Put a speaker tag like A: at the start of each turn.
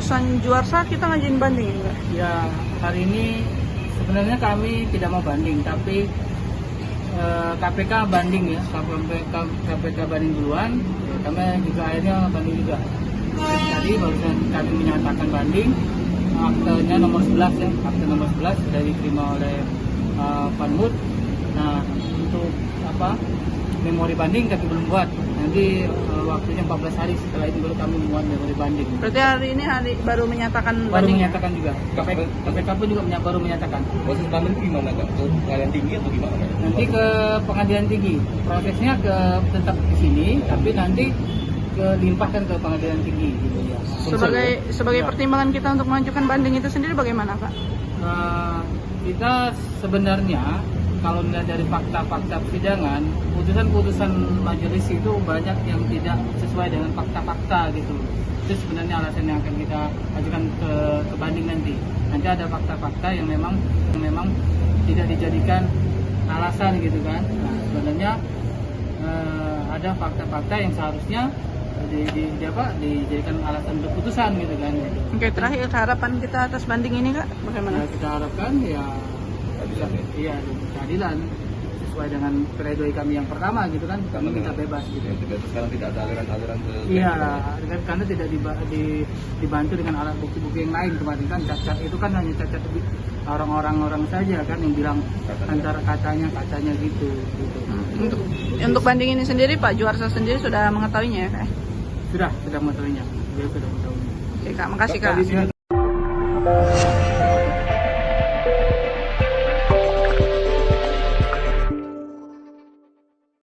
A: keputusan Juarsa kita ngajuin banding enggak?
B: Ya, hari ini sebenarnya kami tidak mau banding, tapi KPK banding ya, KPK banding duluan, ya, kami juga akhirnya banding juga. Tadi barusan kami menyatakan banding, aktenya nomor 11 ya, akte nomor 11 sudah diterima oleh Panmut. Nah, untuk memori banding kami belum buat. Nanti waktunya 14 hari setelah itu baru kami membuat memori banding.
A: Berarti hari ini baru menyatakan
B: Baru
A: banding.
B: menyatakan juga. KPK pun juga baru menyatakan.
C: Proses banding gimana Kak? Ke pengadilan tinggi atau gimana?
B: Nanti ke pengadilan tinggi. Prosesnya tetap di sini, tapi nanti dilimpahkan ke pengadilan tinggi gitu ya.
A: Sebagai
B: Ya.
A: pertimbangan kita untuk mengajukan banding itu sendiri bagaimana, Pak?
B: Kita sebenarnya kalau melihat dari fakta-fakta persidangan, putusan-putusan majelis itu banyak yang tidak sesuai dengan fakta-fakta gitu. Itu sebenarnya alasan yang akan kita ajukan ke banding nanti. Nanti ada fakta-fakta yang memang tidak dijadikan alasan gitu kan. Nah, sebenarnya ada fakta-fakta yang seharusnya dijadikan alasan untuk putusan gitu kan.
A: Oke, terakhir harapan kita atas banding ini, Kak, bagaimana?
B: Ya, kita harapkan ya iya keadilan sesuai dengan pledoi kami yang pertama gitu kan, kami minta bebas gitu.
C: Sekarang tidak ada aliran-aliran ke
B: Iya, karena tidak dibantu dengan alat bukti-bukti yang lain. Kemarin kan cacat itu kan hanya cacat orang saja kan yang bilang antara katanya gitu.
A: Untuk banding ini sendiri Pak Juarsa sendiri sudah mengetahuinya ya, Kak?
B: Sudah mengetahuinya. Beliau sudah mengetahuinya.
A: Oke, Kak, makasih, Kak.